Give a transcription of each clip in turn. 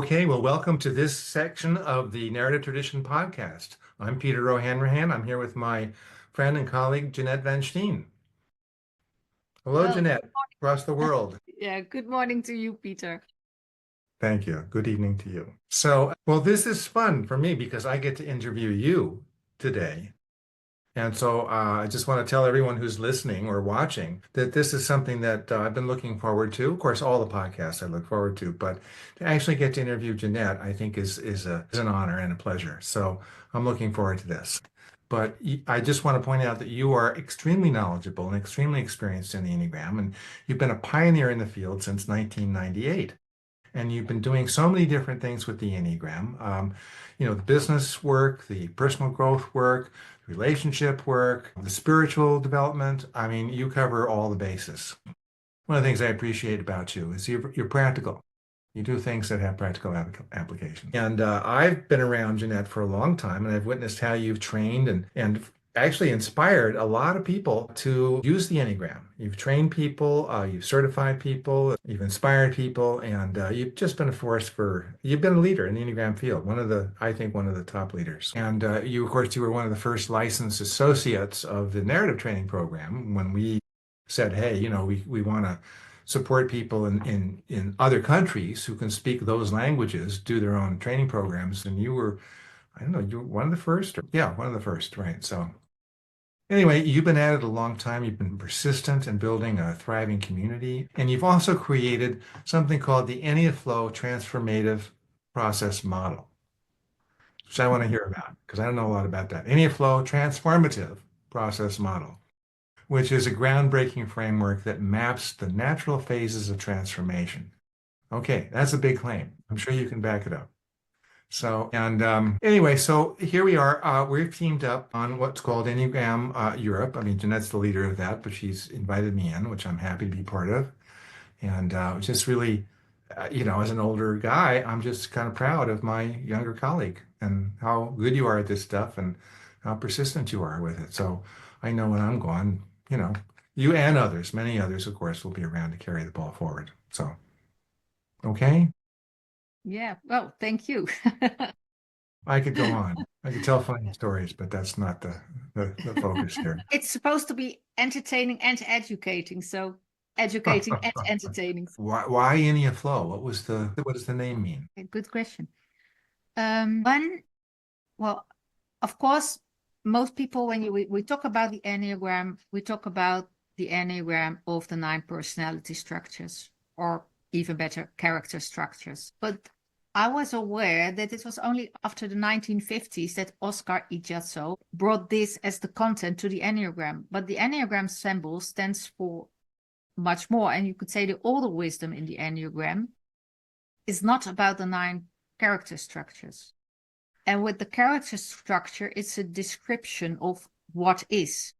Okay, well, welcome to this section of the Narrative Tradition podcast. I'm Peter O'Hanrahan. I'm here with my friend and colleague, Jeanette Van Stijn. Hello, Well, Jeanette, across the world. yeah, good morning to you, Peter. Thank you. Good evening to you. So, well, this is fun for me because I get to interview you today. And so I just want to tell everyone who's listening or watching that this is something that I've been looking forward to. Of course, all the podcasts I look forward to, but to actually get to interview Jeanette, I think is an honor and a pleasure. So I'm looking forward to this. But I just want to point out that you are extremely knowledgeable and extremely experienced in the Enneagram, and you've been a pioneer in the field since 1998. And you've been doing so many different things with the Enneagram. The business work, the personal growth work, relationship work, the spiritual development. I mean, you cover all the bases. One of the things I appreciate about you is you're practical. You do things that have practical application. And I've been around Jeanette for a long time, and I've witnessed how you've trained and actually inspired a lot of people to use the Enneagram. You've trained people, you've certified people, you've inspired people, and you've just been a force you've been a leader in the Enneagram field, I think one of the top leaders. And you, of course, you were one of the first licensed associates of the narrative training program when we said, hey, we want to support people in other countries who can speak those languages, do their own training programs. And you were, I don't know, you were one of the first? Yeah, one of the first, right? So anyway, you've been at it a long time. You've been persistent in building a thriving community. And you've also created something called the EnneaFlow Transformative Process Model, which I want to hear about because I don't know a lot about that. EnneaFlow Transformative Process Model, which is a groundbreaking framework that maps the natural phases of transformation. Okay, that's a big claim. I'm sure you can back it up. So, and anyway, so here we are. We've teamed up on what's called Enneagram Europe. I mean, Jeanette's the leader of that, but she's invited me in, which I'm happy to be part of. And just really, as an older guy, I'm just kind of proud of my younger colleague and how good you are at this stuff and how persistent you are with it. So I know when I'm gone, you and others, many others, of course, will be around to carry the ball forward. So, okay. Yeah, well, thank you. I could go on. I could tell funny stories, but that's not the focus here. It's supposed to be entertaining and educating, so educating and entertaining. Why EnneaFlow? What does the name mean? Good question. Well, of course, most people, when we talk about the Enneagram, we talk about the Enneagram of the 9 personality structures, or even better, character structures. But I was aware that it was only after the 1950s that Oscar Ichazo brought this as the content to the Enneagram. But the Enneagram symbol stands for much more. And you could say the older wisdom in the Enneagram is not about the 9 character structures. And with the character structure, it's a description of what is.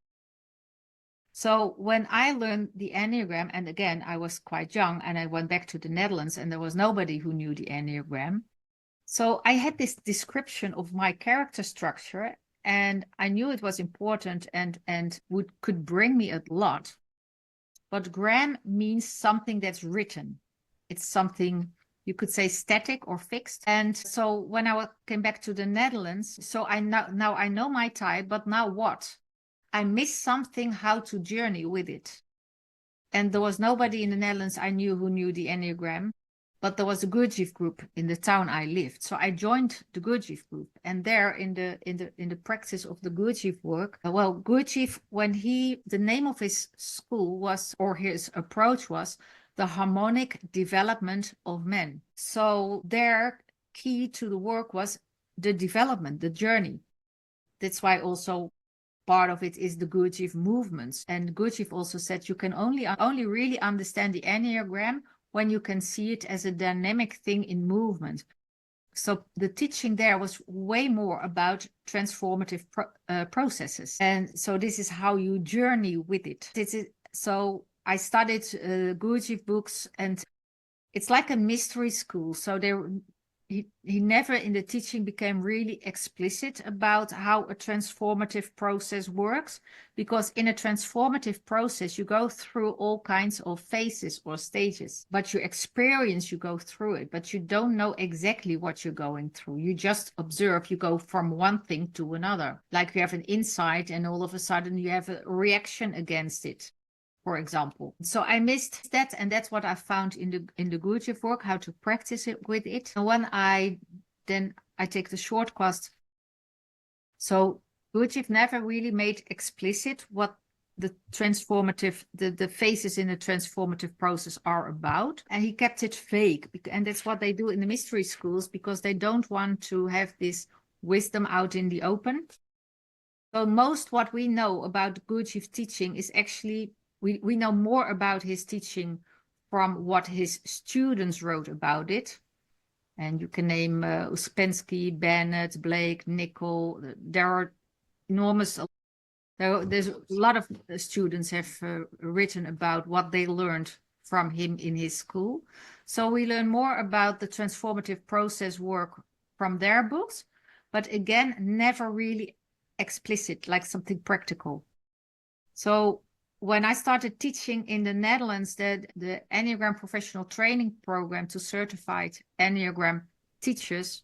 So when I learned the Enneagram, and again, I was quite young and I went back to the Netherlands and there was nobody who knew the Enneagram. So I had this description of my character structure and I knew it was important and could bring me a lot. But gram means something that's written. It's something you could say static or fixed. And so when I came back to the Netherlands, so now I know my type, but now what? I missed something how to journey with it. And there was nobody in the Netherlands I knew who knew the Enneagram, but there was a Gurdjieff group in the town I lived. So I joined the Gurdjieff group. And there in the practice of the Gurdjieff work, Gurdjieff, the name of his school was, or his approach was, the harmonic development of men. So their key to the work was the development, the journey. That's why also part of it is the Gurdjieff movements. And Gurdjieff also said you can only really understand the Enneagram when you can see it as a dynamic thing in movement. So the teaching there was way more about transformative processes. And so this is how you journey with it. So I studied Gurdjieff books, and it's like a mystery school. So he never in the teaching became really explicit about how a transformative process works, because in a transformative process you go through all kinds of phases or stages, but you experience, you go through it, but you don't know exactly what you're going through. You just observe, you go from one thing to another, like you have an insight and all of a sudden you have a reaction against it, for example. So I missed that, and that's what I found in the Gurdjieff work, how to practice it with it. And when I take the short course. So Gurdjieff never really made explicit what the transformative, the phases in the transformative process are about, and he kept it vague. And that's what they do in the mystery schools, because they don't want to have this wisdom out in the open. So most what we know about Gurdjieff teaching is actually, we know more about his teaching from what his students wrote about it. And you can name Uspensky, Bennett, Blake, Nicol. There are enormous, there's a lot of students have written about what they learned from him in his school. So we learn more about the transformative process work from their books, but again, never really explicit, like something practical. So when I started teaching in the Netherlands, the Enneagram Professional Training Program to certified Enneagram teachers,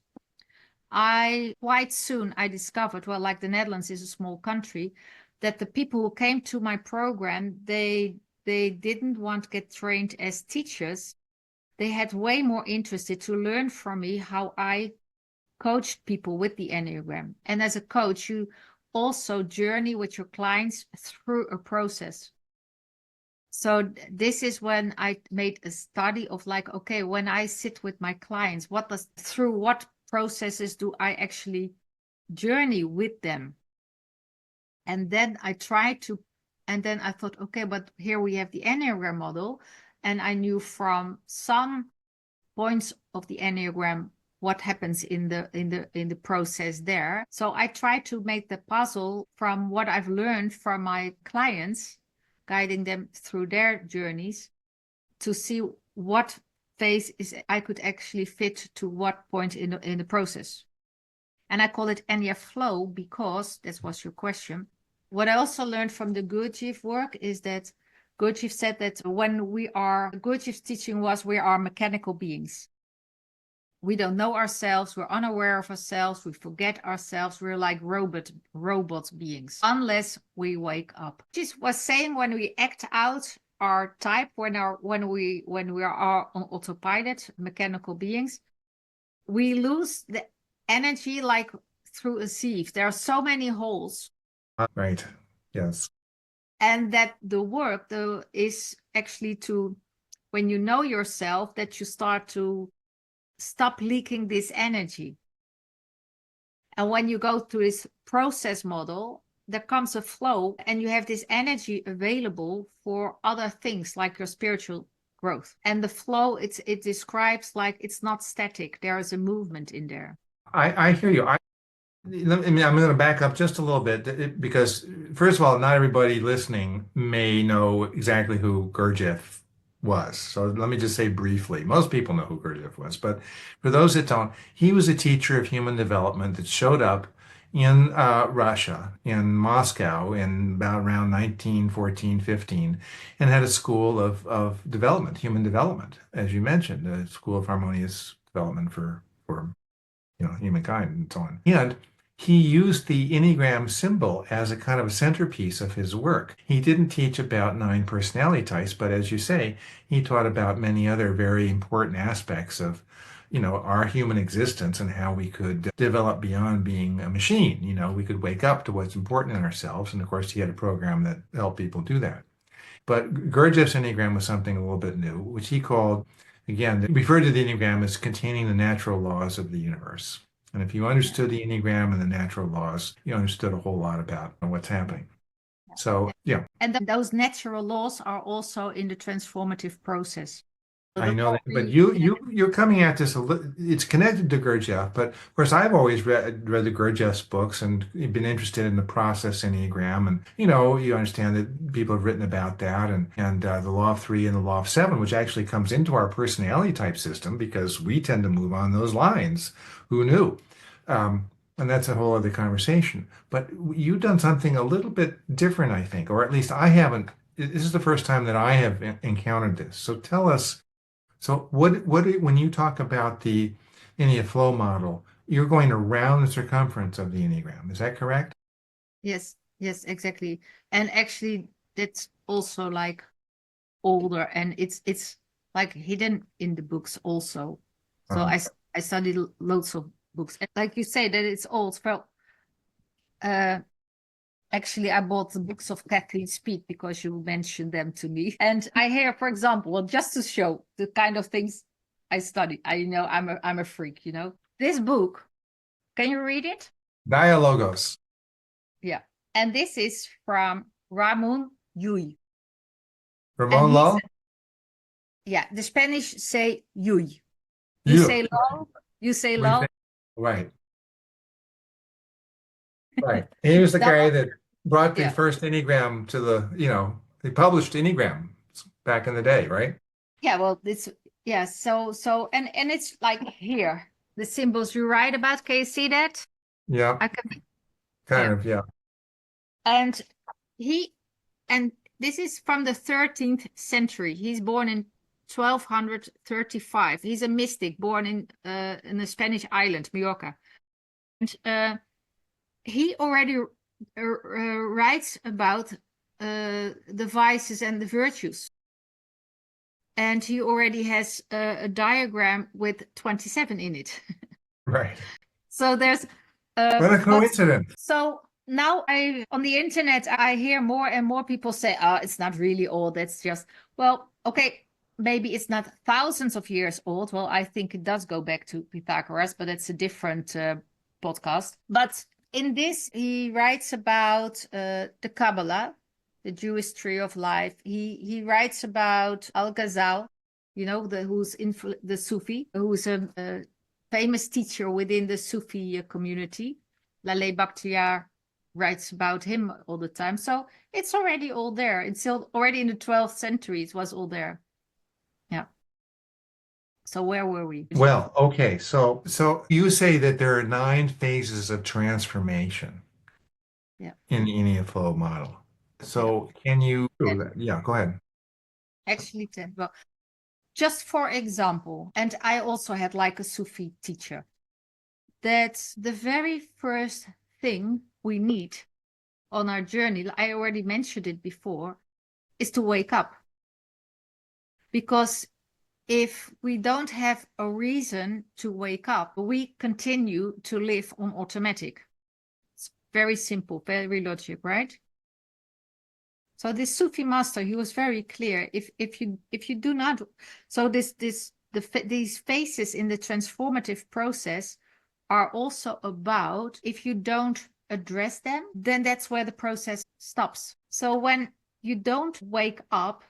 quite soon I discovered, well, like the Netherlands is a small country, that the people who came to my program, they didn't want to get trained as teachers. They had way more interested to learn from me how I coached people with the Enneagram. And as a coach, you also journey with your clients through a process. So this is when I made a study of like, okay, when I sit with my clients, through what processes do I actually journey with them? And then I thought, okay, but here we have the Enneagram model. And I knew from some points of the Enneagram what happens in the process there. So I try to make the puzzle from what I've learned from my clients, guiding them through their journeys, to see what phase I could actually fit to what point in the process. And I call it EnneaFlow because that was your question. What I also learned from the Gurdjieff work is that Gurdjieff said that Gurdjieff's teaching was we are mechanical beings. We don't know ourselves, we're unaware of ourselves, we forget ourselves, we're like robot beings, unless we wake up. Just was saying when we act out our type, when we are on autopilot, mechanical beings, we lose the energy like through a sieve. There are so many holes. Right. Yes. And that the work is actually to, when you know yourself, that you start to stop leaking this energy. And when you go to this process model, there comes a flow and you have this energy available for other things like your spiritual growth. And the flow, it describes like it's not static. There is a movement in there. I hear you. I mean, I'm going to back up just a little bit because, first of all, not everybody listening may know exactly who Gurdjieff was. So let me just say briefly, most people know who Gurdjieff was, but for those that don't, he was a teacher of human development that showed up in Russia, in Moscow, in about around 1914, 15, and had a school of development, human development, as you mentioned, a school of harmonious development for humankind and so on. And he used the Enneagram symbol as a kind of a centerpiece of his work. He didn't teach about 9 personality types, but as you say, he taught about many other very important aspects of, our human existence and how we could develop beyond being a machine. We could wake up to what's important in ourselves. And of course, he had a program that helped people do that. But Gurdjieff's Enneagram was something a little bit new, which he called, again, referred to the Enneagram as containing the natural laws of the universe. And if you understood the Enneagram and the natural laws, you understood a whole lot about what's happening. So, yeah. And those natural laws are also in the transformative process. I know that, but you're coming at this it's connected to Gurdjieff, but of course I've always read the Gurdjieff's books and been interested in the process Enneagram, and you understand that people have written about that, and the law of three and the law of seven, which actually comes into our personality type system because we tend to move on those lines. Who knew? And that's a whole other conversation. But you've done something a little bit different, I think, or at least I haven't. This is the first time that I have encountered this. So tell us. So when you talk about the EnneaFlow model, you're going around the circumference of the Enneagram. Is that correct? Yes, yes, exactly. And actually, that's also like older, and it's like hidden in the books also. So Uh-huh. I studied loads of books. And like you say that it's old. Well, actually, I bought the books of Kathleen Speed because you mentioned them to me. And I hear, for example, well, just to show the kind of things I study. I'm a freak, This book, can you read it? Dialogos. Yeah. And this is from Ramon Llull. And Ramon Lull? the Spanish say Llull. You You. say lol, you say We lol. say- Right. Right. He was the guy that brought the Yeah. first Enneagram to the published Enneagram back in the day, right? Yeah, well, and it's like here, the symbols you write about. Can you see that? Yeah, I can, kind yeah. of, yeah. And he, and this is from the 13th century. He's born in 1235. He's a mystic born in the Spanish island, Mallorca. And he already writes about the vices and the virtues. And he already has a diagram with 27 in it. Right. So there's What a coincidence. so now on the internet I hear more and more people say, oh, it's not really old. That's just, well, okay, maybe it's not thousands of years old. Well, I think it does go back to Pythagoras, but it's a different podcast. But in this, he writes about the Kabbalah, the Jewish tree of life. He writes about Al-Ghazal, who's the Sufi, who's a famous teacher within the Sufi community. Laleh Bakhtiar writes about him all the time. So it's already all there. It's still already in the 12th century. It was all there. Yeah. So where were we? Well, okay. So you say that there are 9 phases of transformation Yeah. in the EnneaFlow model. So can you do that? Yeah, go ahead. Actually 10. Well, just for example, and I also had like a Sufi teacher, that the very first thing we need on our journey, I already mentioned it before, is to wake up. Because if we don't have a reason to wake up, we continue to live on automatic. It's very simple, very logic, right? So this Sufi master, he was very clear. If you do not, so these phases in the transformative process are also about, if you don't address them, then that's where the process stops. So when you don't wake up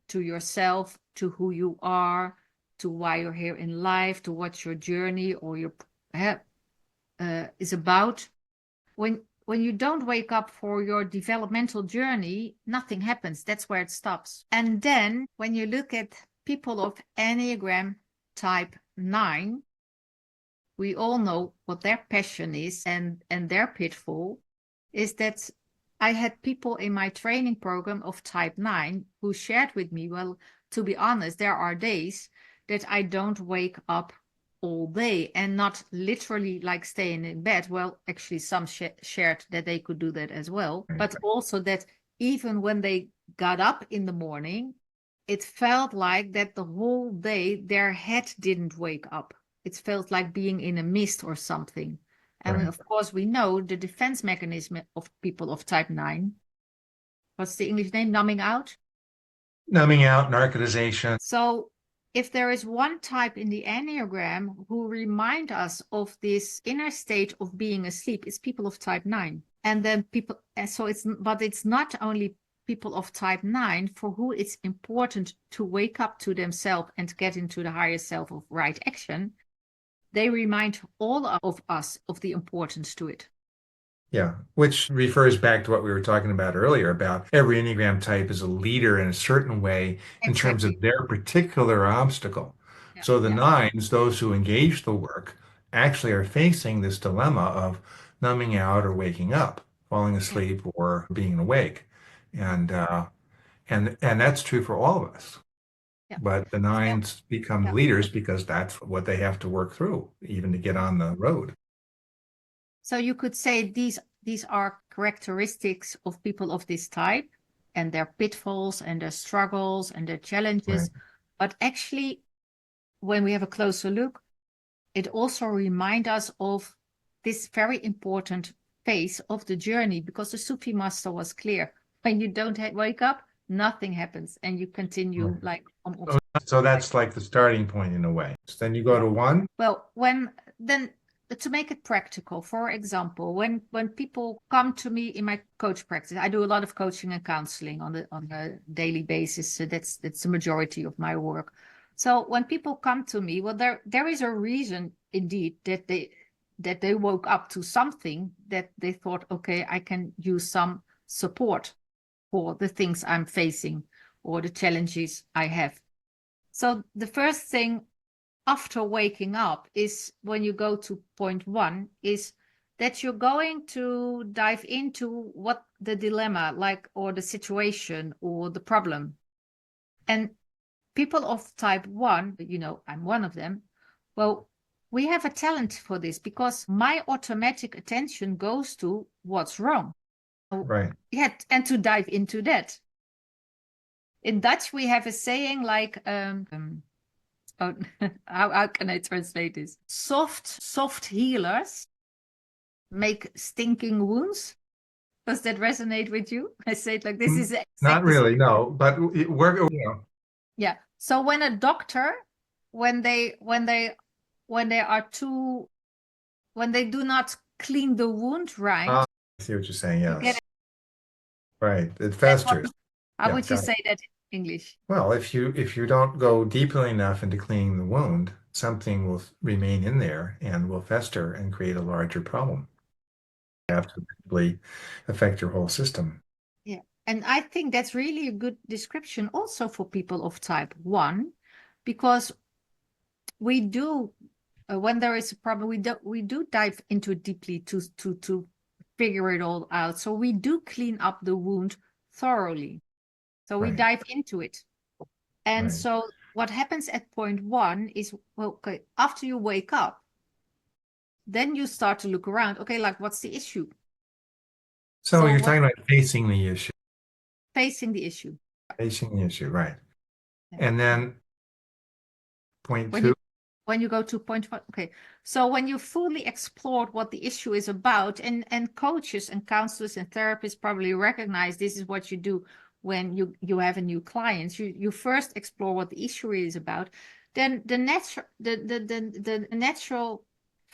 to yourself, to who you are, to why you're here in life, to what your journey or your is about, when you don't wake up for your developmental journey, nothing happens. That's where it stops. And then when you look at people of Enneagram type 9, we all know what their passion is, and their pitfall is that I had people in my training program of type 9 who shared with me, well, to be honest, there are days that I don't wake up all day, and not literally like staying in bed. Well, actually some shared that they could do that as well, but also that even when they got up in the morning, it felt like that the whole day their head didn't wake up. It felt like being in a mist or something. And of course, we know the defense mechanism of people of type 9. What's the English name? Numbing out? Numbing out, narcotization. So if there is one type in the Enneagram who remind us of this inner state of being asleep, it's people of type 9. And then it's not only people of type 9 for who it's important to wake up to themselves and get into the higher self of right action, they remind all of us of the importance to it. Yeah, which refers back to what we were talking about earlier about every Enneagram type is a leader in a certain way in terms of Exactly. their particular obstacle. Yeah, So the yeah, nines, those who engage the work, actually are facing this dilemma of numbing out or waking up, falling yeah, asleep or being awake. yeah, And and that's true for all of us. yeah. But the So, nines become the yeah. leaders because that's what they have to work through, even to get on the road. So you could say these are characteristics of people of this type and their pitfalls and their struggles and their Right. challenges. But actually, when we have a closer look, it also reminds us of this very important phase of the journey, because the Sufi master was clear. When you don't wake up, nothing happens and you continue Right. like on. So that's like the starting point in a way. So then you go to one. Well, then to make it practical, for example, when people come to me in my coach practice, I do a lot of coaching and counseling on a daily basis. So that's the majority of my work. So when people come to me, well, there is a reason indeed that they woke up to something that they thought, okay, I can use some support for the things I'm facing or the challenges I have. So the first thing after waking up is when you go to point 1 is that you're going to dive into what the dilemma like or the situation or the problem. And people of type 1, I'm one of them. Well, we have a talent for this because my automatic attention goes to what's wrong. Right. Yeah, and to dive into that. In Dutch, we have a saying like, oh, how can I translate this? Soft healers make stinking wounds. Does that resonate with you? I say it like this is Not exactly. really, no, but we're, Yeah. So when a doctor, when they are too, when they do not clean the wound right, I see what you're saying. you get Yes. Right. It that's what. festers. How Yeah, would you got it. say that in English? Well, if you don't go deeply enough into cleaning the wound, something will remain in there and will fester and create a larger problem. Have to really affect your whole system. Yeah. And I think that's really a good description also for people of type 1, because we do when there is a problem, we do dive into it deeply to figure it all out. So we do clean up the wound thoroughly. So we Right. dive into it. And Right. so what happens at point 1 is, well, okay, after you wake up, then you start to look around. Okay, like what's the issue? So So you're what talking about facing the issue, facing the issue? right? Yeah. And then point When you two, when you go to point 1, okay. So when you fully explored what the issue is about, and coaches and counselors and therapists probably recognize this is what you do when you have a new client. You first explore what the issue is about. Then the natural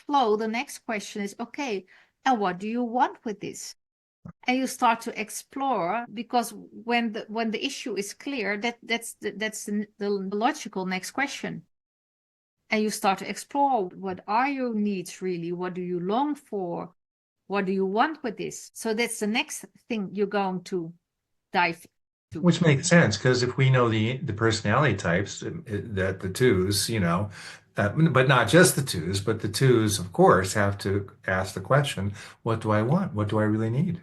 flow, the next question is, okay, and what do you want with this? And you start to explore, because when the issue is clear, that's the logical next question. And you start to explore, what are your needs really? What do you long for? What do you want with this? So that's the next thing you're going to dive into. which makes sense because if we know the personality types, that the twos, but not just the twos, but the twos, of course, have to ask the question, what do I want? What do I really need?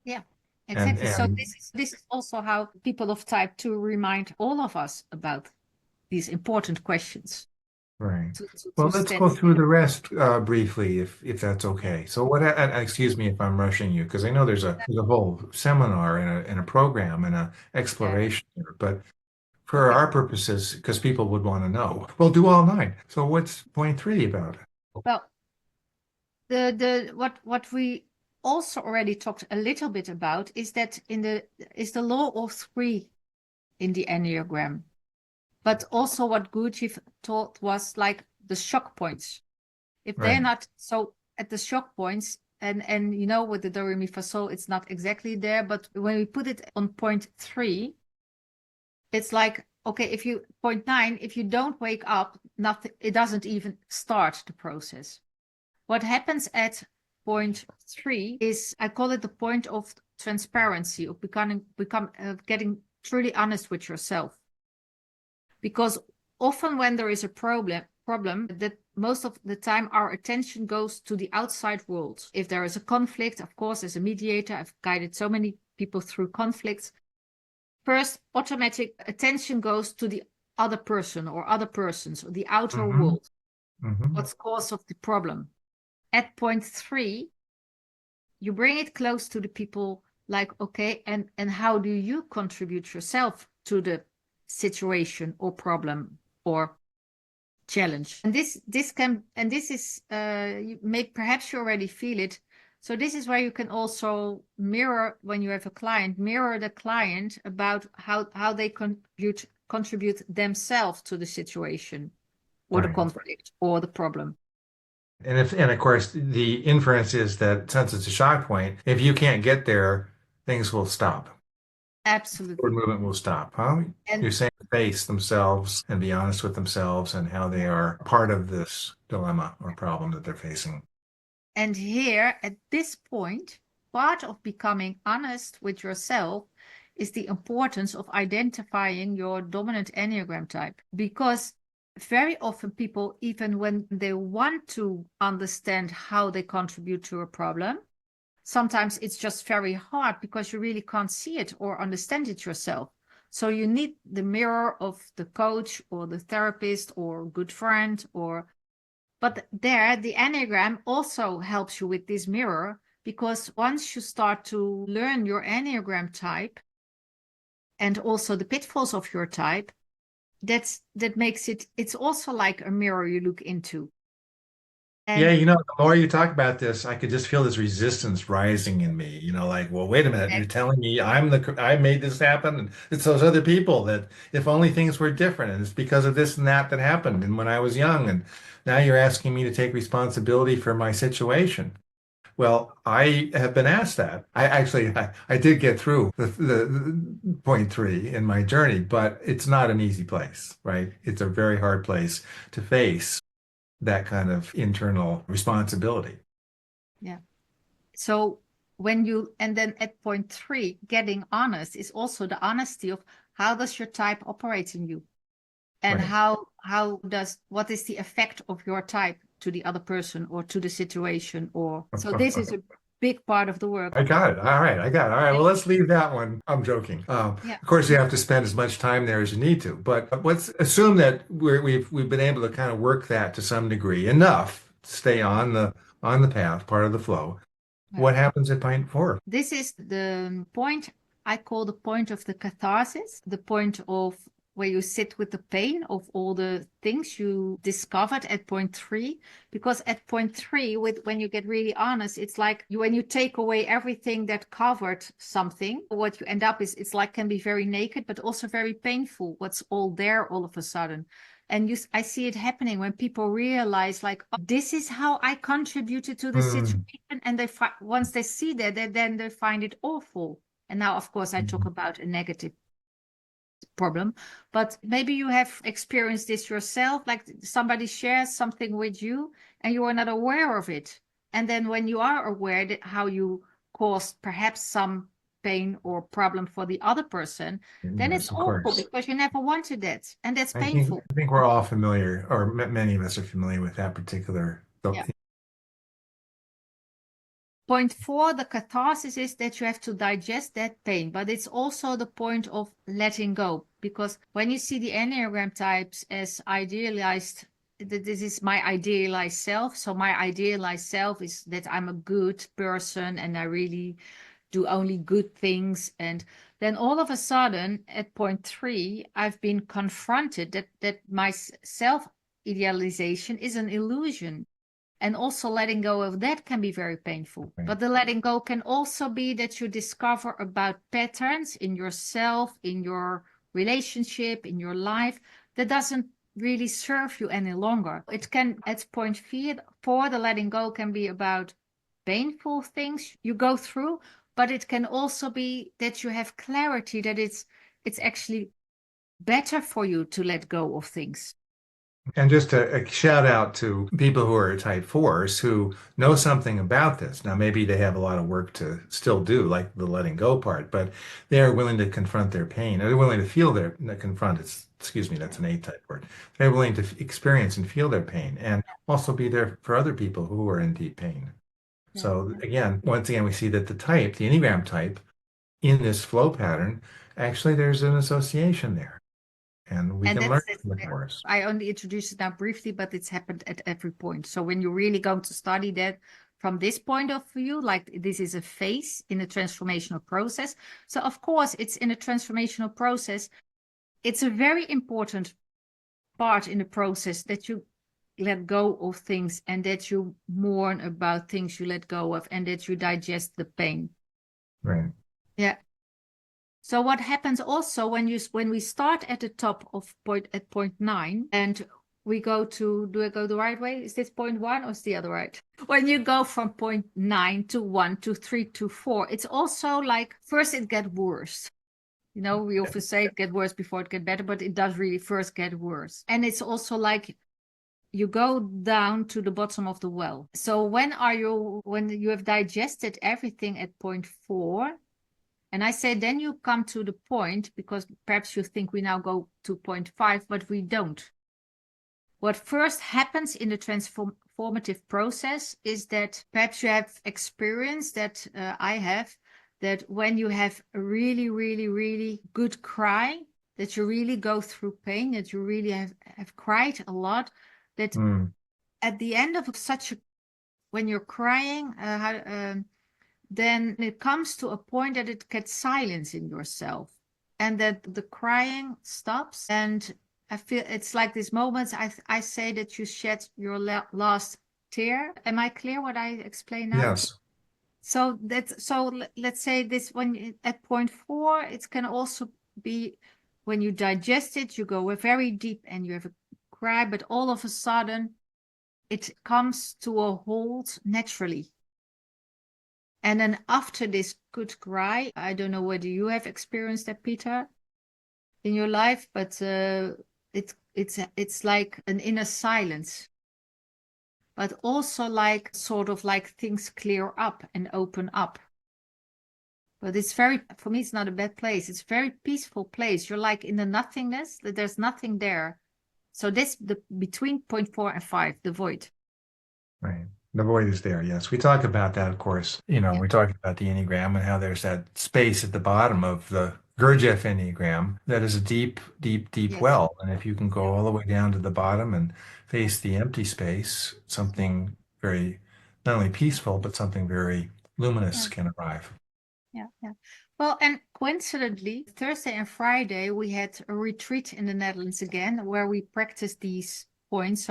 Yeah, And exactly. So and this is also how people of type 2 remind all of us about these important questions right. to Well, let's stand go through still. the rest briefly, if that's okay. So and excuse me if I'm rushing you, because I know there's a whole seminar and a program and a Yeah. exploration here, but for Okay. our purposes, because people would want to know, we'll do all nine. So what's point three about it? Well, what we also already talked a little bit about is that is the law of 3 in the Enneagram. But also what Gurdjieff taught was like the shock points. If they're Right. not, so at the shock points, and you know, with the do re mi fa sol, it's not exactly there, but when we put it on point 3, it's like, okay, if you point 9, if you don't wake up, nothing, it doesn't even start the process. What happens at point 3 is, I call it the point of transparency, of getting truly honest with yourself. Because often when there is a problem that most of the time our attention goes to the outside world. If there is a conflict, of course, as a mediator, I've guided so many people through conflicts. First, automatic attention goes to the other person or other persons, or the outer world. What's the cause of the problem? At point 3, you bring it close to the people, like, okay, and how do you contribute yourself to the situation or problem or challenge? And this is perhaps you already feel it. So this is where you can also mirror, when you have a client, mirror the client about how they contribute themselves to the situation or the conflict or the problem. And of course, the inference is that since it's a shock point, if you can't get there, things will stop. Absolutely. Forward movement will stop, huh? And you're saying face themselves and be honest with themselves and how they are part of this dilemma or problem that they're facing. And here, at this point, part of becoming honest with yourself is the importance of identifying your dominant Enneagram type. Because very often people, even when they want to understand how they contribute to a problem, sometimes it's just very hard because you really can't see it or understand it yourself. So you need the mirror of the coach or the therapist or good friend but there, the Enneagram also helps you with this mirror, because once you start to learn your Enneagram type and also the pitfalls of your type, that makes it's also like a mirror you look into. And yeah, the more you talk about this, I could just feel this resistance rising in me. Like, well, wait a minute, you're telling me I made this happen, and it's those other people that if only things were different, and it's because of this and that happened, and when I was young, and now you're asking me to take responsibility for my situation. Well, I have been asked that. I did get through the point 3 in my journey, but it's not an easy place, right? It's a very hard place to face that kind of internal responsibility. Yeah. So and then at point 3, getting honest is also the honesty of how does your type operate in you? And what is the effect of your type to the other person or to the situation? So this is a big part of the work. I got it. All right. I got it. All right. Well, let's leave that one. I'm joking. Of course, you have to spend as much time there as you need to, but let's assume that we've been able to kind of work that to some degree, enough to stay on the path, part of the flow. What happens at point 4? This is the point I call the point of the catharsis, the point of where you sit with the pain of all the things you discovered at point 3. Because at point 3, when you get really honest, it's like when you take away everything that covered something, what you end up is, it's like, can be very naked, but also very painful. What's all there all of a sudden. And I see it happening when people realize, like, oh, this is how I contributed to the situation. And once they see that, then they find it awful. And now, of course, I talk about a negative problem, but maybe you have experienced this yourself, like somebody shares something with you and you are not aware of it. And then when you are aware that how you caused perhaps some pain or problem for the other person, then it's awful because you never wanted that. And that's painful. I think we're all familiar, or many of us are familiar with that particular. Point 4, the catharsis, is that you have to digest that pain, but it's also the point of letting go. Because when you see the Enneagram types as idealized, this is my idealized self. So my idealized self is that I'm a good person and I really do only good things. And then all of a sudden at point 3, I've been confronted that my self-idealization is an illusion. And also letting go of that can be very painful. Right. But the letting go can also be that you discover about patterns in yourself, in your relationship, in your life, that doesn't really serve you any longer. It can, at point 4, the letting go can be about painful things you go through, but it can also be that you have clarity that it's actually better for you to let go of things. And just a shout out to people who are type fours who know something about this. Now, maybe they have a lot of work to still do, like the letting go part, but they're willing to confront their pain. They're willing to feel their, not confront, excuse me, that's an A type word. They're willing to experience and feel their pain and also be there for other people who are in deep pain. Yeah, So yeah. again, once again, we see that the type, the Enneagram type, in this flow pattern, actually there's an association there. And we And can learn that's from the course. I only introduced it now briefly, but it's happened at every point. So when you're really going to study that from this point of view, like this is a phase in a transformational process. So of course, it's in a transformational process. It's a very important part in the process that you let go of things and that you mourn about things you let go of and that you digest the pain. Right. Yeah. So what happens also when we start at the top of point 9 and we go to, do I go the right way? Is this point 1 or is the other right? When you go from point 9 to 1 to 3 to 4, it's also like first it gets worse. You know, we often say it gets worse before it gets better, but it does really first get worse. And it's also like you go down to the bottom of the well. So when you have digested everything at point 4, and I say then you come to the point, because perhaps you think we now go to point 5, but we don't. What first happens in the transformative process is that perhaps you have experienced that I have, that when you have a really, really, really good cry, that you really go through pain, that you really have cried a lot, that at the end of when you're crying, then it comes to a point that it gets silence in yourself and that the crying stops. And I feel it's like these moments I say that you shed your last tear. Am I clear what I explain now? Yes. So let's say this, when at point 4, it can also be when you digest it, you go very deep and you have a cry, but all of a sudden it comes to a halt naturally. And then after this good cry, I don't know whether you have experienced that, Peter, in your life, but it's like an inner silence, but also like sort of like things clear up and open up. But it's for me, it's not a bad place. It's a very peaceful place. You're like in the nothingness, that there's nothing there. So between point 4 and 5, the void. Right. The void is there. Yes. We talk about that, of course. Yeah. We talk about the Enneagram and how there's that space at the bottom of the Gurdjieff Enneagram that is a deep, deep, deep Yes. well. And if you can go all the way down to the bottom and face the empty space, something very, not only peaceful, but something very luminous Yeah. can arrive. Yeah, yeah. Well, and coincidentally, Thursday and Friday, we had a retreat in the Netherlands again, where we practiced these points.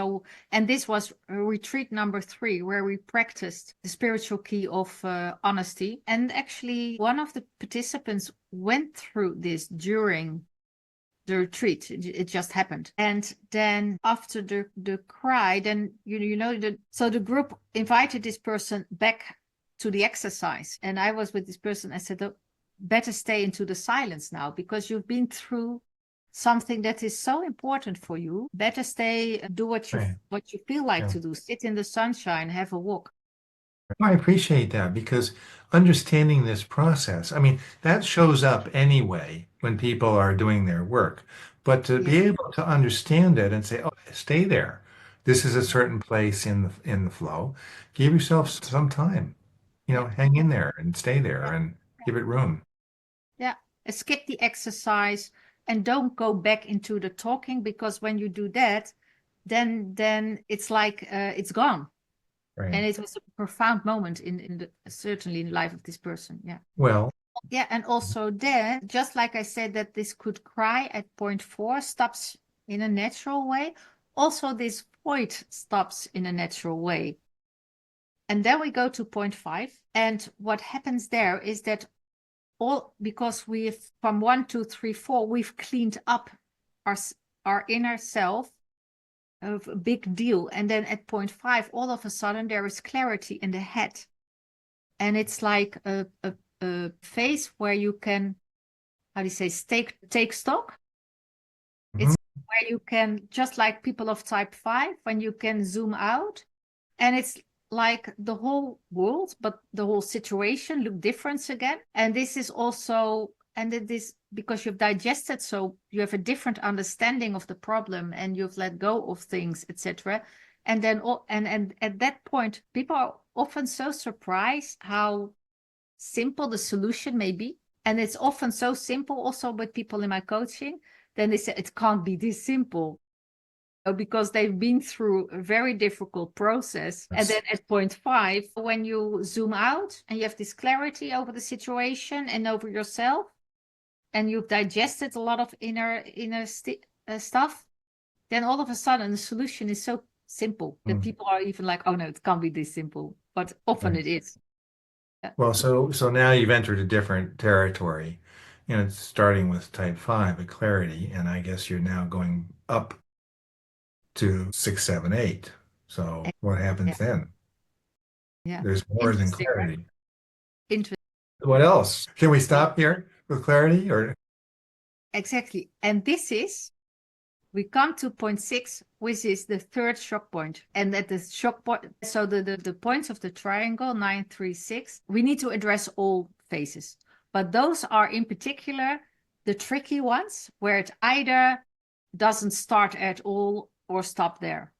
And this was retreat number 3, where we practiced the spiritual key of honesty. And actually, one of the participants went through this during the retreat. It just happened. And then after the cry, then so the group invited this person back to the exercise. And I was with this person. I said, oh, better stay into the silence now, because you've been through something that is so important for you. Better stay, do what you Right. feel like Yeah. to do. Sit in the sunshine, have a walk. I appreciate that because understanding this process, I mean, that shows up anyway when people are doing their work. But to be Yes. able to understand it and say, oh, stay there. This is a certain place in the flow. Give yourself some time. Yeah. Hang in there and stay there Yeah. and give it room. Yeah. Skip the exercise and don't go back into the talking, because when you do that, then it's like it's gone. Right. And it was a profound moment certainly in the life of this person. Yeah. Well, Yeah. And also then, just like I said, that this could cry at point 4 stops in a natural way. Also, this void stops in a natural way. And then we go to point 5. And what happens there is that because we've from 1, 2, 3, 4, we've cleaned up our inner self, of a big deal. And then at point 5, all of a sudden there is clarity in the head. And it's like a phase where you can, how do you say, take stock. It's where you can, just like people of type 5, when you can zoom out, and it's like the whole world, but the whole situation look different again. And this is also, and it is because you've digested, so you have a different understanding of the problem and you've let go of things, etc. And then and at that point, people are often so surprised how simple the solution may be. And it's often so simple also with people in my coaching. Then they say it can't be this simple, because they've been through a very difficult process. Yes. And then at point 5, when you zoom out and you have this clarity over the situation and over yourself, and you've digested a lot of inner stuff, then all of a sudden the solution is so simple that people are even like, oh no, it can't be this simple. But often it is. Well, so now you've entered a different territory, and it's starting with type 5, a clarity, and I guess you're now going up to 6, 7, 8. So what happens then? Yeah. There's more than clarity. Right? Interesting. What else? Can we stop here with clarity, or? Exactly. And this is, we come to point 6, which is the third shock point. And at the shock point, so the points of the triangle, 9, 3, 6, we need to address all phases. But those are in particular the tricky ones, where it either doesn't start at all or stop there.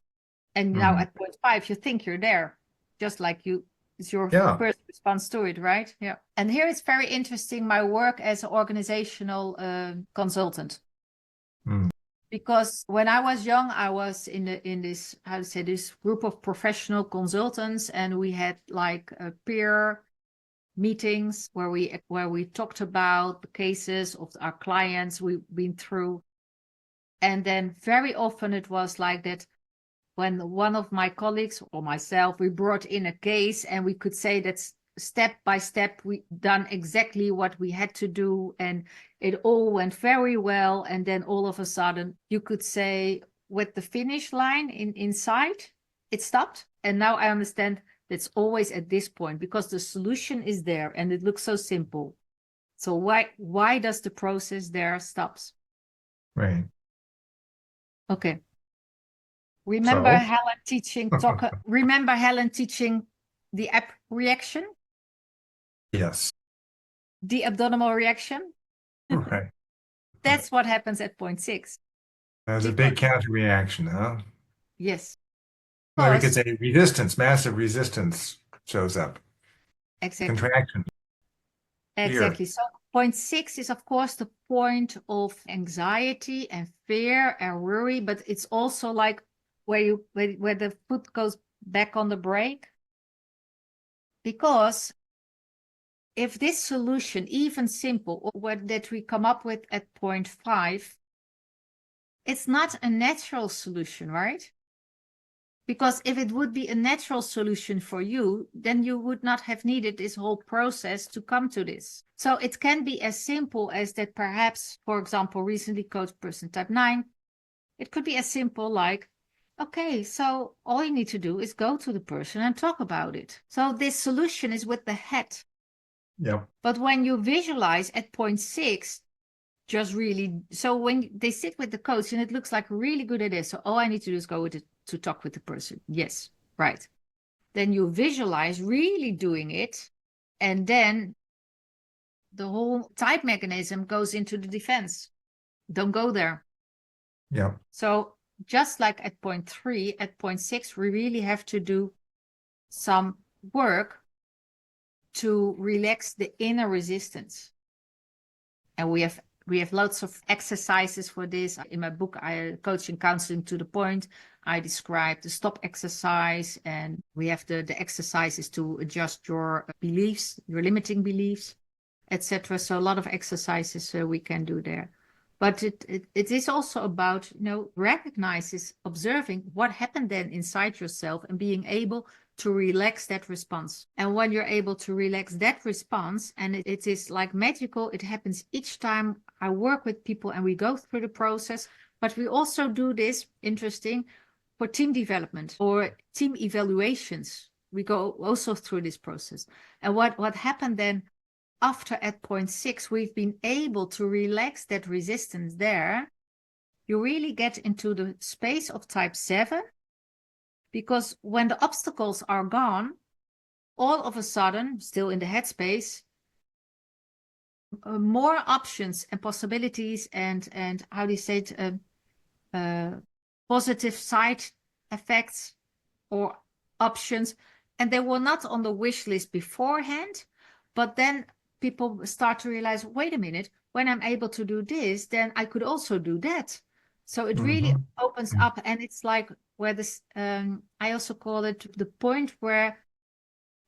And now at point 5, you think you're there, just like it's your first response to it, right? Yeah. And here it's very interesting, my work as an organizational consultant. Because when I was young, I was in this, how to say, this group of professional consultants, and we had like peer meetings where we talked about the cases of our clients we've been through. And then very often it was like that, when one of my colleagues or myself, we brought in a case and we could say that step by step, we done exactly what we had to do, and it all went very well. And then all of a sudden you could say, with the finish line in sight, it stopped. And now I understand that's always at this point, because the solution is there and it looks so simple. So why does the process there stops? Right. Okay. Remember Helen teaching remember Helen teaching the app reaction? Yes. The abdominal reaction? Right. That's what happens at point 6. There's a big counter reaction, huh? Yes. Well, we could say resistance, massive resistance shows up. Exactly. Contraction. Exactly. So point 6 is, of course, the point of anxiety and fear and worry, but it's also like where the foot goes back on the brake. Because if this solution, even simple, or that we come up with at point 5, it's not a natural solution, right? Because if it would be a natural solution for you, then you would not have needed this whole process to come to this. So it can be as simple as that, perhaps, for example, recently coached person type 9, it could be as simple like, okay, so all you need to do is go to the person and talk about it. So this solution is with the head. Yep. But when you visualize at point 6, just really, so when they sit with the coach and it looks like a really good idea, so all I need to do is go with it to talk with the person. Yes, right. Then you visualize really doing it, and then the whole type mechanism goes into the defense. Don't go there. Yeah. So just like at point 3, at point 6, we really have to do some work to relax the inner resistance. And we have lots of exercises for this. In my book, Coaching Counseling to the Point, I describe the stop exercise, and we have the exercises to adjust your beliefs, your limiting beliefs, etc. So a lot of exercises we can do there. But it is also about, recognizing, observing what happened then inside yourself and being able to relax that response. And when you're able to relax that response, and it is like magical, it happens each time I work with people and we go through the process. But we also do this, interesting, for team development or team evaluations. we go also through this process. And what happened then after at point 6, we've been able to relax that resistance there. You really get into the space of type 7, because when the obstacles are gone, all of a sudden, still in the headspace, more options and possibilities and how do you say it, positive side effects or options. And they were not on the wish list beforehand, but then people start to realize, wait a minute, when I'm able to do this, then I could also do that. So it really opens up, and it's like where this, I also call it the point where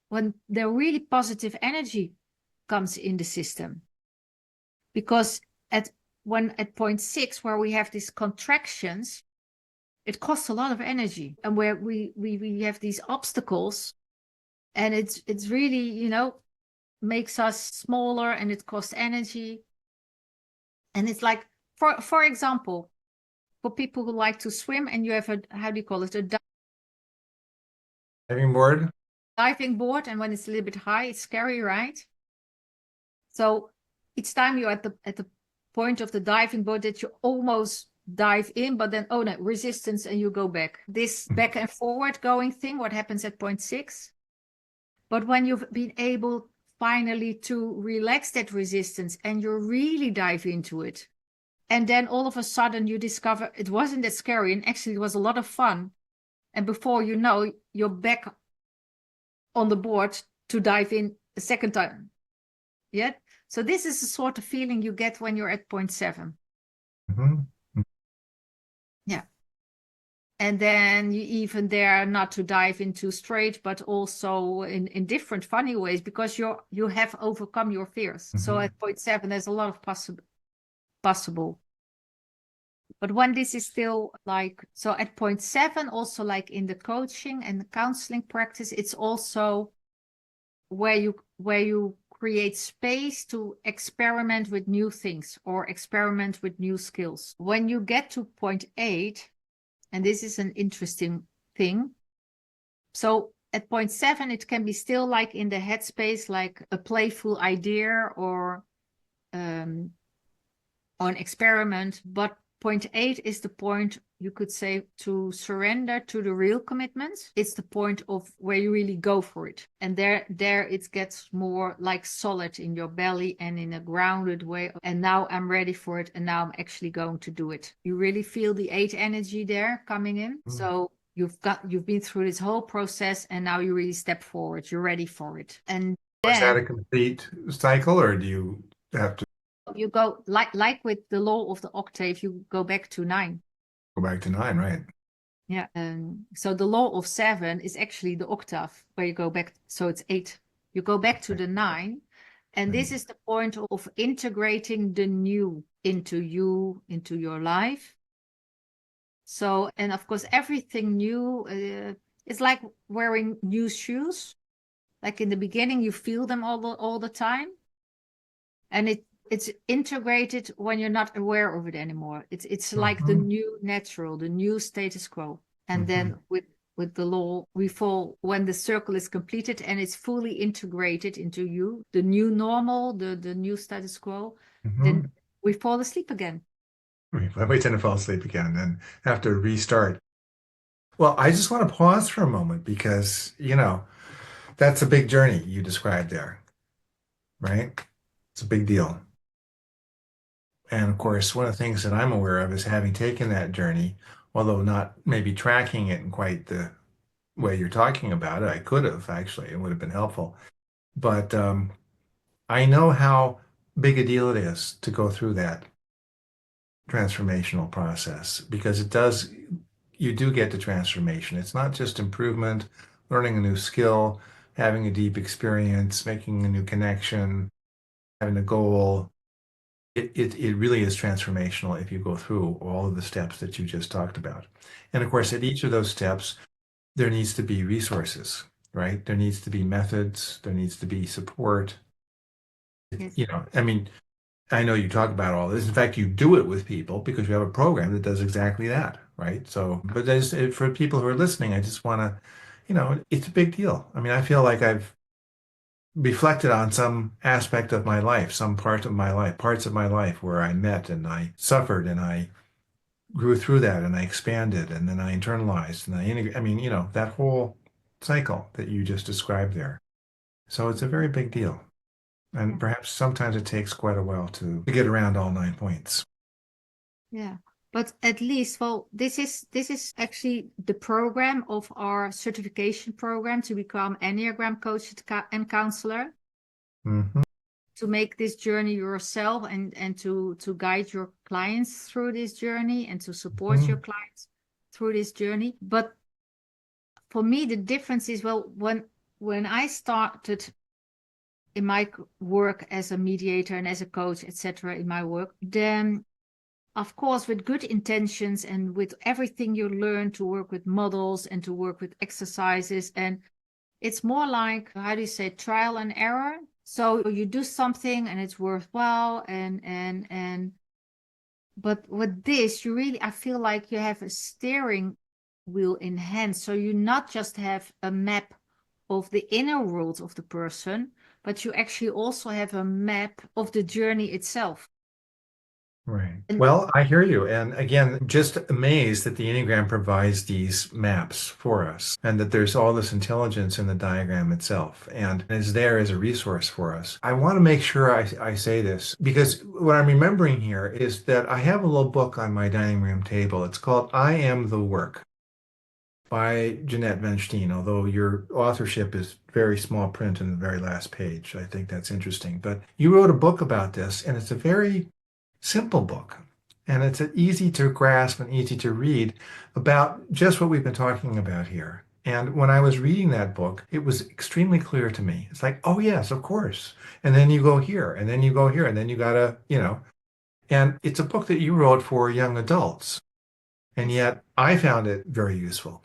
when the really positive energy comes in the system. Because at point 6, where we have these contractions, it costs a lot of energy, and where we have these obstacles, and it's really, makes us smaller, and it costs energy. And it's like, for example, for people who like to swim, and you have a, how do you call it, a Diving board. Diving board, and when it's a little bit high, it's scary, right? So each time you're at the point of the diving board that you almost dive in, but then, oh no, resistance, and you go back. This back and forward going thing, what happens at point 6. But when you've been able finally to relax that resistance and you really dive into it, and then all of a sudden you discover it wasn't that scary, and actually it was a lot of fun. And before you know, you're back on the board to dive in a second time. Yeah. So this is the sort of feeling you get when you're at point 7. Yeah. And then you even dare not to dive into straight, but also in different funny ways, because you have overcome your fears. So at point 7, there's a lot of possible. But when this is still like, so at point 7, also like in the coaching and the counseling practice, it's also where you create space to experiment with new things or experiment with new skills. When you get to point 8, and this is an interesting thing. So at point 7, it can be still like in the headspace, like a playful idea or an experiment. But point 8 is the point, you could say, to surrender to the real commitments. It's the point of where you really go for it. And there it gets more like solid in your belly and in a grounded way. And now I'm ready for it. And now I'm actually going to do it. You really feel the 8 energy there coming in. So you've been through this whole process, and now you really step forward. You're ready for it. And then, is that a complete cycle, or do you have to you go like with the law of the octave, you go back to 9. go back to 9, right? Yeah. So the law of 7 is actually the octave where you go back. So it's 8. You go back to the 9. And this is the point of integrating the new into you, into your life. So, and of course, everything new is like wearing new shoes. Like in the beginning, you feel them all the time. And it's integrated when you're not aware of it anymore. It's like the new natural, the new status quo. And then with the law, we fall when the circle is completed and it's fully integrated into you, the new normal, the new status quo, then we fall asleep again. We tend to fall asleep again and have to restart. Well, I just want to pause for a moment because, that's a big journey you described there, right? It's a big deal. And of course, one of the things that I'm aware of is having taken that journey, although not maybe tracking it in quite the way you're talking about it. I could have actually, it would have been helpful. But I know how big a deal it is to go through that transformational process, because you do get the transformation. It's not just improvement, learning a new skill, having a deep experience, making a new connection, having a goal. It really is transformational if you go through all of the steps that you just talked about. And of course, at each of those steps, there needs to be resources, right? There needs to be methods, there needs to be support. Yes. I mean, I know you talk about all this. In fact, you do it with people because you have a program that does exactly that, right? So, but for people who are listening, I just want to, it's a big deal. I mean, I feel like I've reflected on some aspect of my life, some parts of my life where I met and I suffered and I grew through that and I expanded and then I internalized and I integrated. I mean, that whole cycle that you just described there. So it's a very big deal. And perhaps sometimes it takes quite a while to get around all 9 points. Yeah. But at least, well, this is actually the program of our certification program to become Enneagram coach and counselor, Hmm. to make this journey yourself and to guide your clients through this journey and to support your clients through this journey. But for me, the difference is, well, when I started in my work as a mediator and as a coach, etc., in my work, then of course, with good intentions and with everything you learn to work with models and to work with exercises. And it's more like, how do you say, trial and error. So you do something and it's worthwhile but with this, I feel like you have a steering wheel in hand. So you not just have a map of the inner world of the person, but you actually also have a map of the journey itself. Right. And Well, I hear you. And again, just amazed that the Enneagram provides these maps for us and that there's all this intelligence in the diagram itself and is there as a resource for us. I want to make sure I say this because what I'm remembering here is that I have a little book on my dining room table. It's called I Am the Work by Jeanette Van Stijn, although your authorship is very small print in the very last page. I think that's interesting. But you wrote a book about this, and it's a very simple book. And it's easy to grasp and easy to read about just what we've been talking about here. And when I was reading that book, it was extremely clear to me. It's like, oh, yes, of course. And then you go here, and then you go here, and then you gotta, and it's a book that you wrote for young adults. And yet I found it very useful.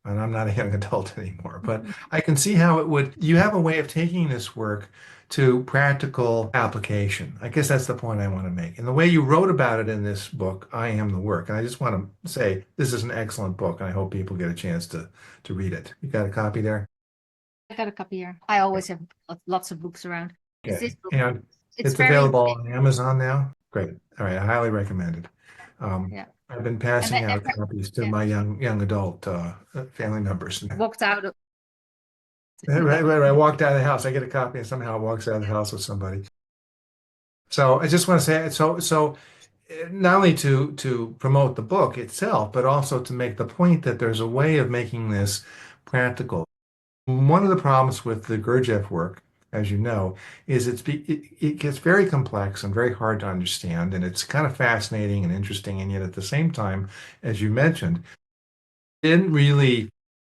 And I'm not a young adult anymore, but I can see how you have a way of taking this work to practical application. I guess that's the point I want to make. And the way you wrote about it in this book, I Am the Work. And I just want to say this is an excellent book, and I hope people get a chance to read it. You got a copy there? I got a copy here. I always have lots of books around. It's this Okay. book. And It's it's very available big. on Amazon now. Great. All right. I highly recommend it. Yeah. I've been And passing I out copies to yeah, my young adult family members. walked out of Right. I walked out of the house. I get a copy, and somehow it walks out of the house with somebody. So I just want to say, not only to promote the book itself, but also to make the point that there's a way of making this practical. One of the problems with the Gurdjieff work, as you know, is it gets very complex and very hard to understand, and it's kind of fascinating and interesting, and yet at the same time, as you mentioned, didn't really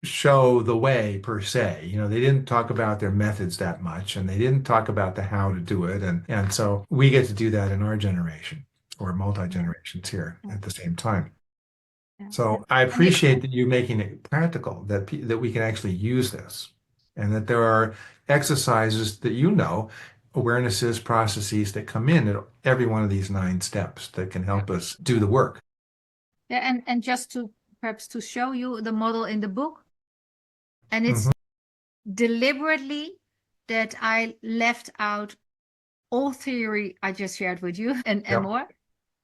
show the way per se. They didn't talk about their methods that much, and they didn't talk about the how to do it. And so we get to do that in our generation or multi-generations here yeah, at the same time. yeah. So I And it, appreciate that you making it practical, that we can actually use this, and that there are exercises that awarenesses, processes that come in at every one of these 9 steps that can yeah, help us do the work. yeah, and just to perhaps to show you the model in the book, and Hmm. it's deliberately that I left out all theory I just shared with you and Yep. more.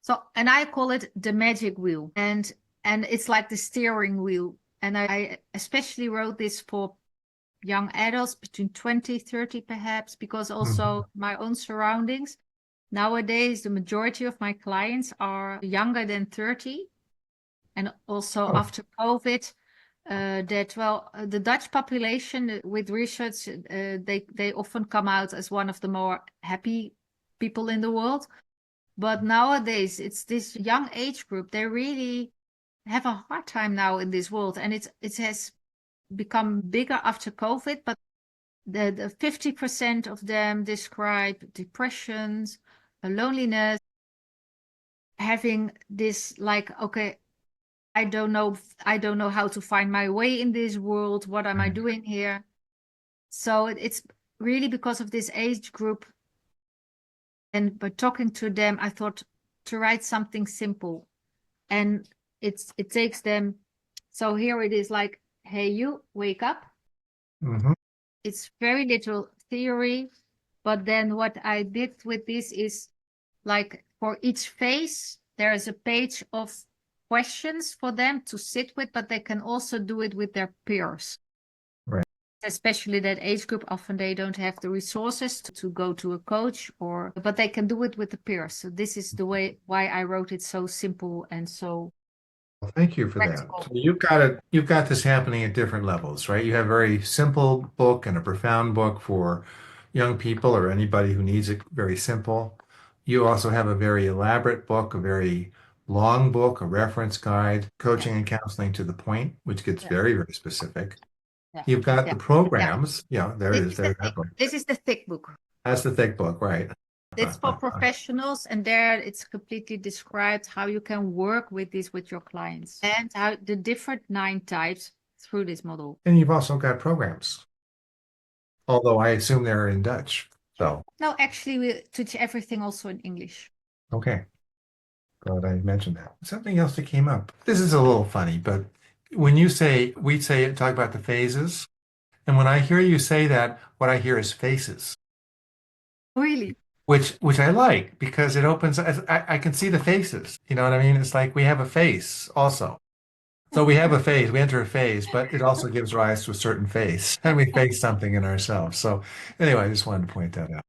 So, and I call it the magic wheel, and it's like the steering wheel. And I especially wrote this for young adults between 20, 30 perhaps, because Hmm. also my own surroundings. Nowadays, the majority of my clients are younger than 30. And also Oh. after COVID, the Dutch population with research, they often come out as one of the more happy people in the world. But nowadays, it's this young age group. They really have a hard time now in this world, and it has become bigger after COVID. But the 50% of them describe depressions, loneliness, having this like, okay, I don't know how to find my way in this world. What am I Right. doing here? So it's really because of this age group. And by talking to them, I thought to write something simple. And it takes them. So here it is like hey, you wake up. Hmm. It's very little theory, but then what I did with this is like for each phase, there is a page of questions for them to sit with, but they can also do it with their peers. Right. Especially that age group, often they don't have the resources to go to a coach but they can do it with the peers. So this is the way why I wrote it so simple and so Well, thank you for that. practical. So you've got this happening at different levels, right? You have a very simple book and a profound book for young people or anybody who needs it very simple. You also have a very elaborate book, a very long book, a reference guide, Yeah, coaching and counseling to the point, which gets yeah, very, very specific. yeah, You've got yeah, the yeah. programs. Yeah, there it is. There's that book. This is the thick book. That's the thick book, right? It's for professionals, and there it's completely described how you can work with this with your clients and how the different 9 types through this model. And you've also got programs, although I assume they're in Dutch. So, No, actually, we teach everything also in English. okay. Glad I mentioned that. Something else that came up. This is a little funny, but when you say, we say, talk about the phases, and when I hear you say that, what I hear is faces, Really? which I like because it opens, I can see the faces. You know what I mean? It's like we have a face also. So we have a phase, we enter a phase, but it also gives rise to a certain face, and we face something in ourselves. So anyway, I just wanted to point that out.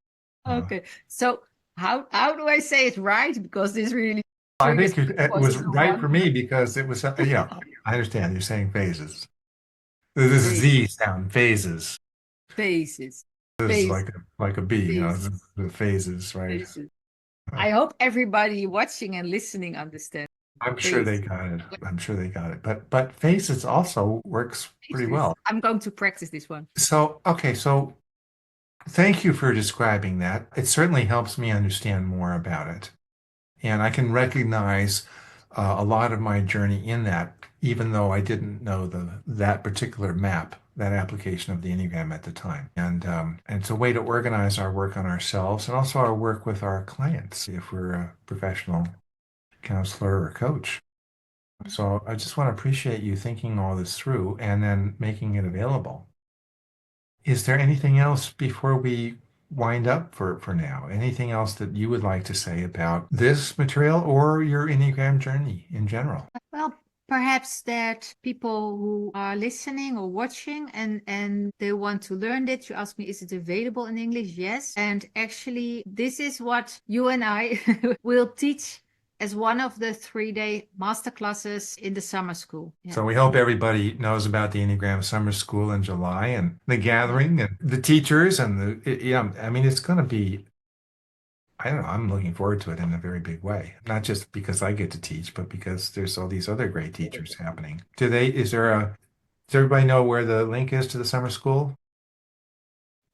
Okay. So how do I say it right? Because this really I triggers think it for was right someone. for me because it was, yeah, I understand you're saying phases. This Fa- Z sound, phases. Faces. This is Face. like a B, you know, Faces. the phases, right? Faces. Uh, I hope everybody watching and listening understands. I'm sure they Face. got it. I'm sure they got it. But phases also works pretty Faces. well. I'm going to practice this one. So, okay, so thank you for describing that. It certainly helps me understand more about it. And I can recognize a lot of my journey in that, even though I didn't know that particular map, that application of the Enneagram at the time. And it's a way to organize our work on ourselves and also our work with our clients if we're a professional counselor or coach. So I just want to appreciate you thinking all this through and then making it available. Is there anything else before we wind up for now? Anything else that you would like to say about this material or your Enneagram journey in general? Well, perhaps that people who are listening or watching and they want to learn it, you ask me, is it available in English? Yes. And actually, this is what you and I will teach as one of the 3-day masterclasses in the summer school. Yeah. So we hope everybody knows about the Enneagram Summer School in July and the Yeah. gathering and the teachers and yeah, I mean, it's going to be, I don't know, I'm looking forward to it in a very big way. Not just because I get to teach, but because there's all these other great teachers happening. Does everybody know where the link is to the summer school?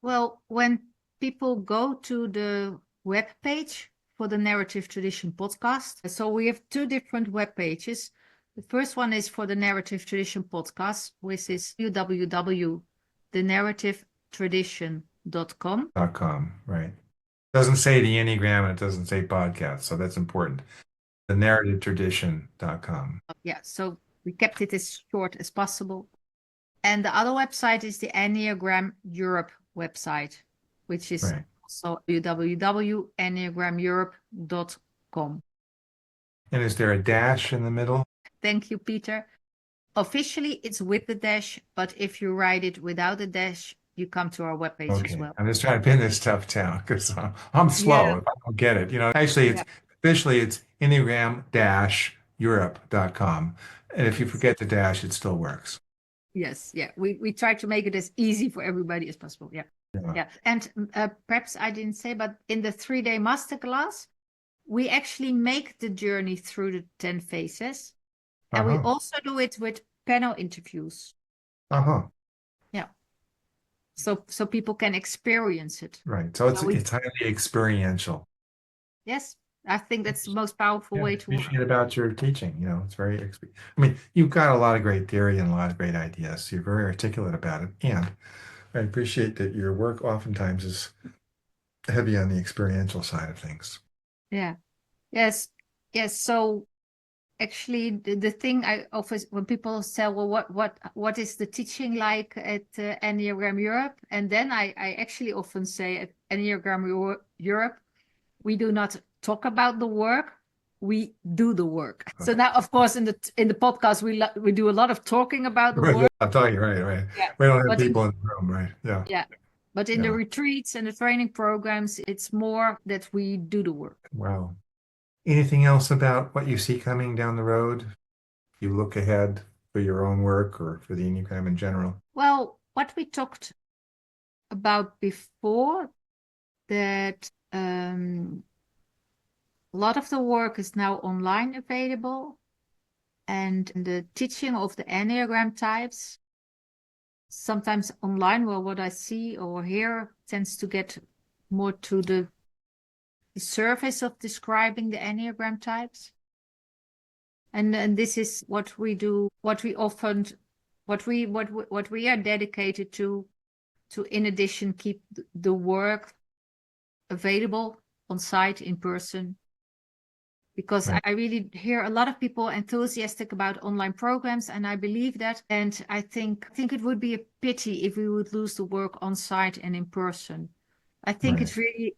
Well, when people go to the web page for the Narrative Tradition podcast, so we have 2 different web pages. The first one is for the Narrative Tradition podcast, which is www.thenarrativetradition.com. .com, right. Doesn't say the Enneagram and it doesn't say podcast, so that's important. The narrativetradition.com. Yeah, so we kept it as short as possible. And the other website is the Enneagram Europe website, which is Right. also www.enneagrameurope.com. And is there a dash in the middle? Thank you, Peter. Officially, it's with the dash, but if you write it without a dash, you come to our webpage as Okay. well. I'm just trying to pin this stuff down because I'm Yeah, slow if I don't get it. You know, actually yeah, it's Enneagram-Europe.com. And if you yes, forget the dash, it still works. yes, yeah. We try to make it as easy for everybody as possible. Yeah, Yeah. yeah. And perhaps I didn't say, but in the 3-day masterclass, we actually make the journey through the 10 phases. And we Uh-huh. also do it with panel interviews. Uh-huh. Yeah. So people can experience it. Right. So So we, it's highly experiential. yes, I think that's the most powerful Yeah, I way to work. appreciate about your teaching. You know, it's I mean, you've got a lot of great theory and a lot of great ideas. You're very articulate about it. And I appreciate that your work oftentimes is heavy on the experiential side of things. Yeah. Yes. Yes. So actually the thing I often, when people say, well, what is the teaching like at Enneagram Europe? And then I actually often say at Enneagram Europe, we do not talk about the work, we do the work. So now, of course, in the podcast, we do a lot of talking about the Right, work. I'm talking, right. Yeah. We don't have But people in the room, right? Yeah. yeah. But in the Yeah. retreats and the training programs, it's more that we do the work. Wow. Anything else about what you see coming down the road? You look ahead for your own work or for the Enneagram in general? Well, what we talked about before, that a lot of the work is now online available, and the teaching of the Enneagram types, sometimes online, well, what I see or hear tends to get more to the surface of describing the Enneagram types. And this is what we do, what we are dedicated to in addition keep the work available on site, in person. Because Right. I really hear a lot of people enthusiastic about online programs, and I believe that. And I think it would be a pity if we would lose the work on site and in person. I think Right.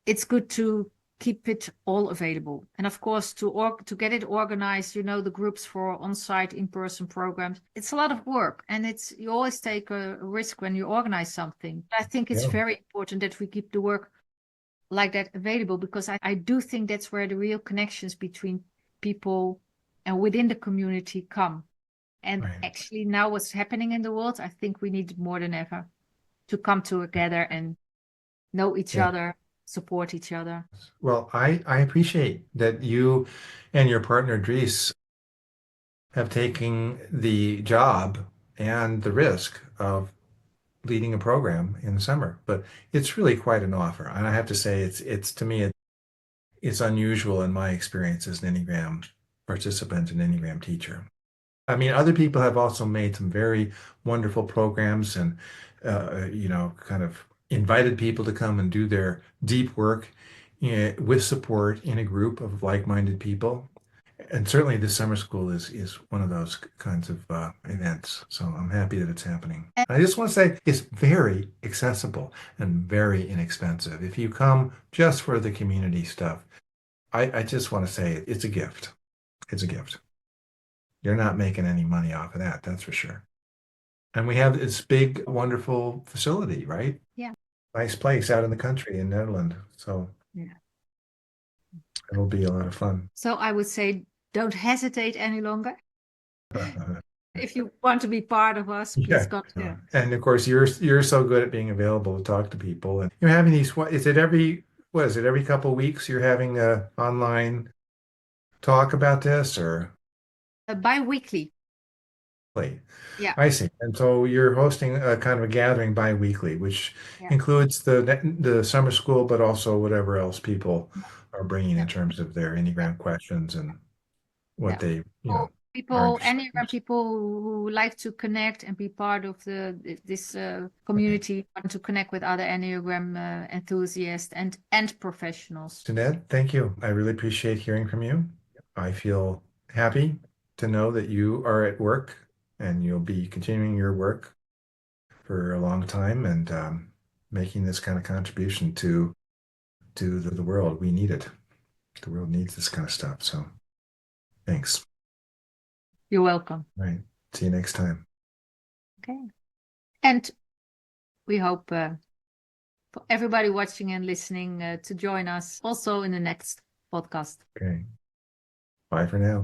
it's good to keep it all available. And of course, to get it organized, the groups for on-site, in-person programs, it's a lot of work, and you always take a risk when you organize something. I think it's Yeah. very important that we keep the work like that available, because I do think that's where the real connections between people and within the community come. And Right. actually now what's happening in the world, I think we need more than ever to come together and know each Yeah. other, support each other. Well, I appreciate that you and your partner Dries have taken the job and the risk of leading a program in the summer. But it's really quite an offer. And I have to say it's to me it's unusual in my experience as an Enneagram participant and Enneagram teacher. I mean, other people have also made some very wonderful programs and, kind of invited people to come and do their deep work with support in a group of like-minded people. And certainly this summer school is one of those kinds of events. So I'm happy that it's happening. I just want to say it's very accessible and very inexpensive. If you come just for the community stuff, I just want to say it's a gift. It's a gift. You're not making any money off of that, that's for sure. And we have this big, wonderful facility, right? Yeah. Nice place out in the country in Netherlands. So Yeah. it'll be a lot of fun. So I would say, don't hesitate any longer. If you want to be part of us, please Yeah. come. Yeah. And of course, you're so good at being available to talk to people. And you're having these, what is it every couple of weeks you're having a online talk about this or? Bi-weekly. Wait, Yeah. I see. And so you're hosting a kind of a gathering bi-weekly, which Yeah. includes the summer school, but also whatever else people are bringing in terms of their Enneagram questions and what they, are People, interested Enneagram people who like to connect and be part of this community, want to connect with other Enneagram enthusiasts and professionals. Jeanette, thank you. I really appreciate hearing from you. I feel happy to know that you are at work and you'll be continuing your work for a long time and making this kind of contribution to the world. We need it. The world needs this kind of stuff. So thanks. You're welcome. All right. See you next time. Okay. And we hope for everybody watching and listening to join us also in the next podcast. Okay. Bye for now.